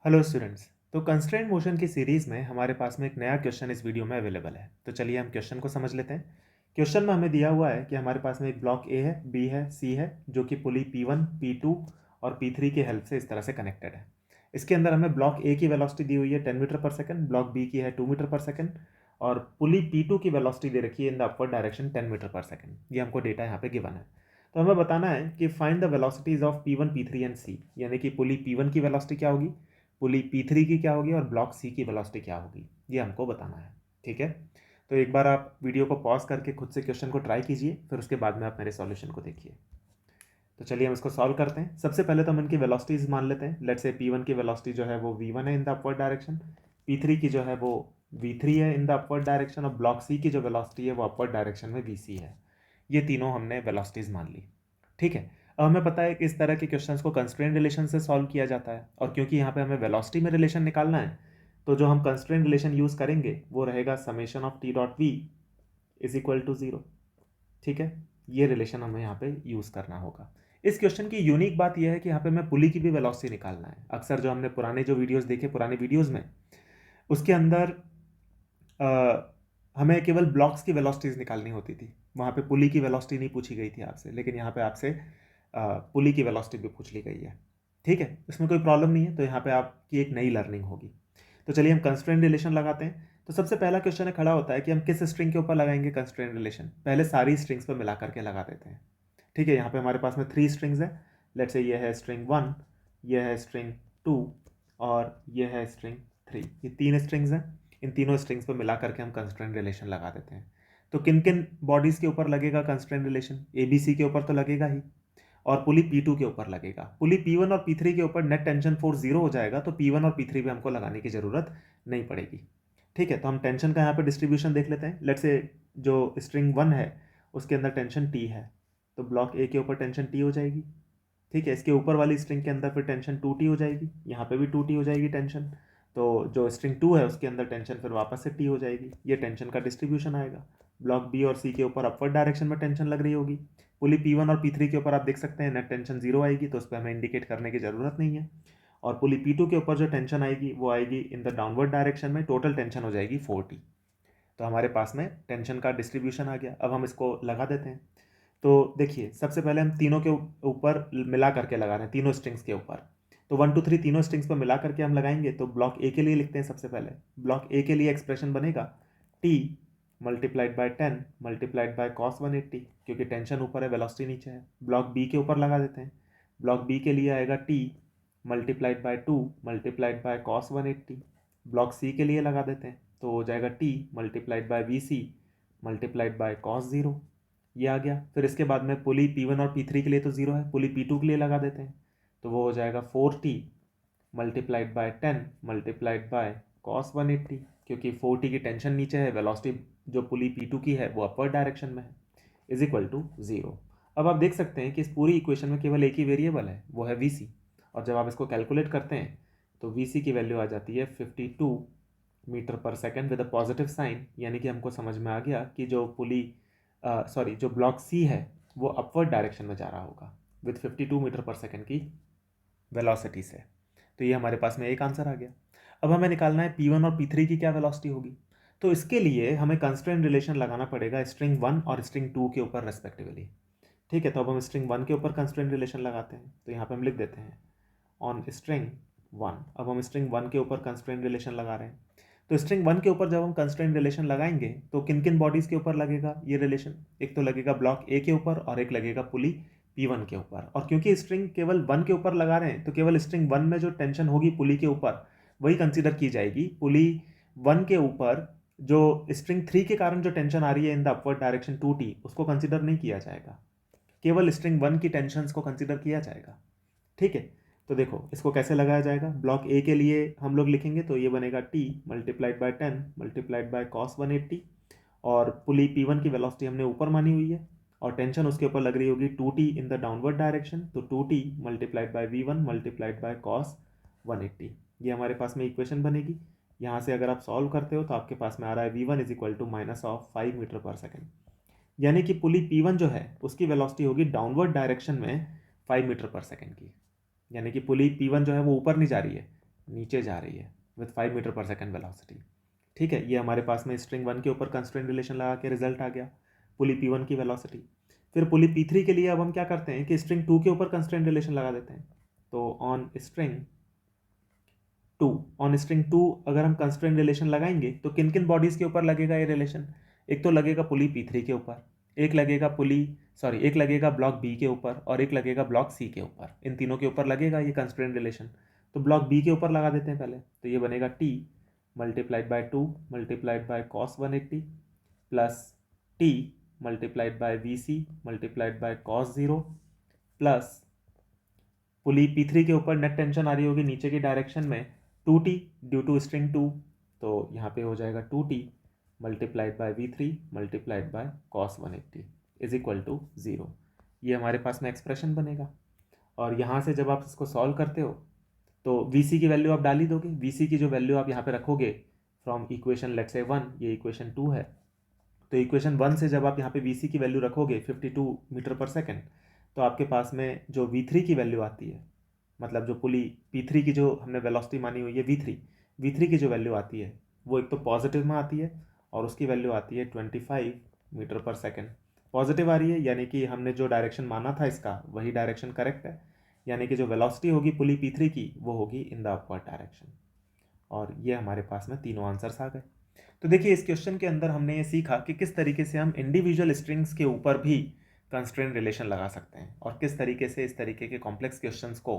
Hello students. तो constraint motion की series में हमारे पास में एक नया क्वेश्चन इस वीडियो में अवेलेबल है। तो चलिए हम क्वेश्चन को समझ लेते हैं। क्वेश्चन में हमें दिया हुआ है कि हमारे पास में एक ब्लॉक ए है, बी है, सी है, जो कि पुली P1, P2 और P3 की हेल्प से इस तरह से कनेक्टेड है। इसके अंदर हमें ब्लॉक ए की वेलोसिटी दी हुई है 10 मीटर पर सेकंड, ब्लॉक बी की है 2 मीटर पर सेकंड और पुली P2 की वेलोसिटी दे रखी है in the upward direction 10 metre पर सेकंड। ये हमको डेटा यहाँ पे गिवन है। तो हमें बताना है कि find the velocities of P1, P3 and C, यानी कि पुली P1 की वेलोसिटी क्या होगी, पुली P3 की क्या होगी और ब्लॉक सी की वेलोसिटी क्या होगी, ये हमको बताना है। ठीक है, तो एक बार आप वीडियो को पॉज करके खुद से क्वेश्चन को ट्राई कीजिए, फिर उसके बाद में आप मेरे सॉल्यूशन को देखिए। तो चलिए हम इसको सॉल्व करते हैं। सबसे पहले तो हम इनकी वेलोसिटीज मान लेते हैं। लेट्स से P1 की वेलोसिटी जो है वो V1 है in the upward direction, P3 की जो है वो V3 है इन द अपवर्ड डायरेक्शन और ब्लॉक सी की जो वेलोसिटी है वो अपवर्ड डायरेक्शन में VC है। ये तीनों हमने वेलोसिटीज मान ली। ठीक है, अब हमें पता है कि इस तरह के क्वेश्चंस को कंस्ट्रेंट रिलेशन से सॉल्व किया जाता है, और क्योंकि यहाँ पे हमें वेलोसिटी में रिलेशन निकालना है, तो जो हम कंस्ट्रेंट रिलेशन यूज करेंगे वो रहेगा summation of T dot V is equal to zero. ठीक है, ये रिलेशन हमें यहाँ पे यूज करना होगा। इस क्वेश्चन की यूनिक बात यह है कि यहाँ पे हमें पुली की भी वेलोसिटी निकालना है। अक्सर जो हमने पुराने जो वीडियोस देखे, पुराने वीडियोस में, उसके अंदर हमें केवल ब्लॉक्स की वेलोसिटीज निकालनी होती थी। वहाँ पे पुली की वेलोसिटी नहीं पूछी गई थी आपसे, लेकिन यहाँ पे आपसे पुली की वेलोसिटी भी पूछ ली गई है। ठीक है, इसमें कोई प्रॉब्लम नहीं है, तो यहाँ पे आपकी एक नई लर्निंग होगी। तो चलिए हम कंस्ट्रेंट रिलेशन लगाते हैं। तो सबसे पहला क्वेश्चन खड़ा होता है कि हम किस स्ट्रिंग के ऊपर लगाएंगे कंस्ट्रेंट रिलेशन। पहले सारी स्ट्रिंग्स पर मिला करके लगा देते हैं। ठीक है, यहाँ पे हमारे पास में 3 स्ट्रिंग्स है। लेट्स से ये है स्ट्रिंग 1, ये है स्ट्रिंग 2 और ये है स्ट्रिंग 3। ये 3 स्ट्रिंग्स हैं। इन तीनों स्ट्रिंग्स पर मिला करके हम कंस्ट्रेंट रिलेशन लगा देते हैं। तो किन किन बॉडीज़ के ऊपर लगेगा कंस्ट्रेंट रिलेशन? ABC के ऊपर तो लगेगा ही, और पुली P2 के ऊपर लगेगा। पुली P1 और P3 के ऊपर नेट टेंशन फोर्स 0 हो जाएगा, तो P1 और P3 भी हमको लगाने की ज़रूरत नहीं पड़ेगी। ठीक है, तो हम टेंशन का यहाँ पे डिस्ट्रीब्यूशन देख लेते हैं। लेट्स से जो स्ट्रिंग 1 है उसके अंदर टेंशन T है, तो ब्लॉक ए के ऊपर टेंशन T हो जाएगी। ठीक है, इसके ऊपर वाली स्ट्रिंग के अंदर फिर टेंशन 2T हो जाएगी, यहाँ पे भी 2T हो जाएगी टेंशन। तो जो स्ट्रिंग 2 है उसके अंदर टेंशन फिर वापस से T हो जाएगी। ये टेंशन का डिस्ट्रीब्यूशन आएगा। ब्लॉक बी और सी के ऊपर अपवर्ड डायरेक्शन में टेंशन लग रही होगी। पुली P1 और P3 के ऊपर आप देख सकते हैं नेट टेंशन 0 आएगी, तो उस पर हमें इंडिकेट करने की ज़रूरत नहीं है। और पुली P2 के ऊपर जो टेंशन आएगी वो आएगी इन द डाउनवर्ड डायरेक्शन में, टोटल टेंशन हो जाएगी 4T। तो हमारे पास में टेंशन का डिस्ट्रीब्यूशन आ गया। अब हम इसको लगा देते हैं। तो देखिए, सबसे पहले हम तीनों के ऊपर मिला करके लगा रहे हैं, तीनों स्ट्रिंग्स के ऊपर। तो 1 2 3 तीनों स्ट्रिंग्स पर मिला करके हम लगाएंगे। तो ब्लॉक ए के लिए लिखते हैं। सबसे पहले ब्लॉक ए के लिए एक्सप्रेशन बनेगा T multiplied bye 10 multiplied by cos 180, क्योंकि टेंशन ऊपर है वेलोसिटी नीचे है। ब्लॉक बी के ऊपर लगा देते हैं। ब्लॉक बी के लिए आएगा T multiplied by 2 multiplied by cos 180। Block C के लिए लगा देते हैं, तो हो जाएगा T multiplied by V C multiplied by cos 0। ये आ गया। फिर इसके बाद में पुली P1 और P3 के लिए तो 0 है, पुली P2 के लिए लगा देते हैं। तो वो हो जाएगा 4T multiplied by 10 multiplied by cos 180, क्योंकि 4T की टेंशन नीचे है, वेलोसिटी जो पुली P2 की है वो अपवर्ड डायरेक्शन में है, इज इक्वल टू 0। अब आप देख सकते हैं कि इस पूरी इक्वेशन में केवल एक ही वेरिएबल है, वो है VC। और जब आप इसको कैलकुलेट करते हैं तो VC की वैल्यू आ जाती है 52 मीटर पर second with a positive sign. यानी कि हमको समझ में आ गया कि जो जो ब्लॉक सी है वो अपवर्ड डायरेक्शन में जा रहा होगा विद 52 मीटर पर सेकेंड की वेलोसिटी से। तो ये हमारे पास में एक आंसर आ गया। अब हमें निकालना है P1 और P3 की क्या वेलोसिटी होगी। तो इसके लिए हमें कंस्ट्रेंट रिलेशन लगाना पड़ेगा स्ट्रिंग 1 और स्ट्रिंग 2 के ऊपर रेस्पेक्टिवली। ठीक है, तो अब हम स्ट्रिंग 1 के ऊपर कंस्ट्रेंट रिलेशन लगाते हैं। तो यहाँ पे हम लिख देते हैं ऑन स्ट्रिंग 1। अब हम स्ट्रिंग 1 के ऊपर कंस्ट्रेंट रिलेशन लगा रहे हैं। तो स्ट्रिंग 1 के ऊपर जब हम कंस्ट्रेंट रिलेशन लगाएंगे तो किन किन बॉडीज के ऊपर लगेगा ये रिलेशन? एक तो लगेगा ब्लॉक ए के ऊपर और एक लगेगा पुली P1 के ऊपर। और क्योंकि स्ट्रिंग केवल 1 के ऊपर लगा रहे हैं, तो केवल स्ट्रिंग 1 में जो टेंशन होगी पुली के ऊपर वही कंसीडर की जाएगी। पुली 1 के ऊपर जो स्ट्रिंग 3 के कारण जो टेंशन आ रही है in the upward direction 2T, उसको कंसीडर नहीं किया जाएगा, केवल स्ट्रिंग 1 की टेंशन को कंसीडर किया जाएगा। ठीक है, तो देखो इसको कैसे लगाया जाएगा। ब्लॉक ए के लिए हम लोग लिखेंगे तो ये बनेगा T multiplied bye 10 multiplied by cos 180। और पुली P1 की वेलोसिटी हमने ऊपर मानी हुई है और टेंशन उसके ऊपर लग रही होगी 2T in the downward direction, तो 2T multiplied bye V1 multiplied by cos 180। ये हमारे पास में इक्वेशन बनेगी। यहाँ से अगर आप सॉल्व करते हो तो आपके पास में आ रहा है V1 is equal to minus of 5 metre पर सेकेंड। यानी कि पुली P1 जो है उसकी वेलोसिटी होगी डाउनवर्ड डायरेक्शन में 5 मीटर पर सेकेंड की। यानी कि पुली P1 जो है वो ऊपर नहीं जा रही है, नीचे जा रही है विथ 5 मीटर पर सेकेंड वेलोसिटी। ठीक है, ये हमारे पास में स्ट्रिंग 1 के ऊपर कंस्ट्रेंट रिलेशन लगा के रिजल्ट आ गया, पुली P1 की वेलोसिटी। फिर पुली P3 के लिए अब हम क्या करते हैं कि स्ट्रिंग 2 के ऊपर कंस्ट्रेंट रिलेशन लगा देते हैं। तो ऑन स्ट्रिंग 2 अगर हम कंस्ट्रेंट रिलेशन लगाएंगे तो किन किन बॉडीज़ के ऊपर लगेगा ये रिलेशन? एक तो लगेगा पुली P3 के ऊपर, एक लगेगा ब्लॉक बी के ऊपर और एक लगेगा ब्लॉक सी के ऊपर। इन तीनों के ऊपर लगेगा ये कंस्ट्रेंट रिलेशन। तो ब्लॉक बी के ऊपर लगा देते हैं पहले, तो ये बनेगा T multiplied by 2 multiplied by cos 180 plus T multiplied by VC multiplied by cos 0 plus pulley P3 के ऊपर नेट टेंशन आ रही होगी नीचे की डायरेक्शन में 2T ड्यू टू स्ट्रिंग 2, तो यहाँ पे हो जाएगा 2T multiplied by V3 multiplied by cos 180 is equal to 0। ये हमारे पास में एक्सप्रेशन बनेगा। और यहाँ से जब आप इसको सॉल्व करते हो तो VC की वैल्यू आप डाल ही दोगे। VC की जो वैल्यू आप यहाँ पे रखोगे फ्रॉम इक्वेशन लेट्स से 1, ये इक्वेशन 2 है, तो इक्वेशन 1 से जब आप यहाँ पे VC की वैल्यू रखोगे 52 मीटर पर सेकेंड, तो आपके पास में जो V3 की वैल्यू आती है, मतलब जो पुली P3 की जो हमने वेलोसिटी मानी हुई है V3 की जो वैल्यू आती है वो एक तो पॉजिटिव में आती है और उसकी वैल्यू आती है 25 मीटर पर सेकेंड। पॉजिटिव आ रही है यानी कि हमने जो डायरेक्शन माना था इसका वही डायरेक्शन करेक्ट है, यानी कि जो वेलोसिटी होगी पुली P3 की वो होगी इन द अपवर्ड डायरेक्शन। और ये हमारे पास में तीनों आंसर्स आ गए। तो देखिए इस क्वेश्चन के अंदर हमने ये सीखा कि किस तरीके से हम इंडिविजुअल स्ट्रिंग्स के ऊपर भी कंस्ट्रेंट रिलेशन लगा सकते हैं और किस तरीके से इस तरीके के कॉम्प्लेक्स क्वेश्चंस को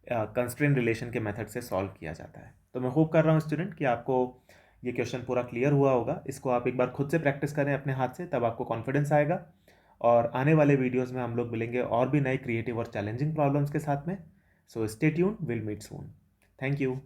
कंस्ट्रेंट रिलेशन के मेथड से सॉल्व किया जाता है। तो मैं होप कर रहा हूँ स्टूडेंट कि आपको ये क्वेश्चन पूरा क्लियर हुआ होगा। इसको आप एक बार खुद से प्रैक्टिस करें अपने हाथ से, तब आपको कॉन्फिडेंस आएगा। और आने वाले वीडियोज़ में हम लोग मिलेंगे और भी नए क्रिएटिव और चैलेंजिंग प्रॉब्लम्स के साथ में। So stay tuned, will meet soon. Thank you.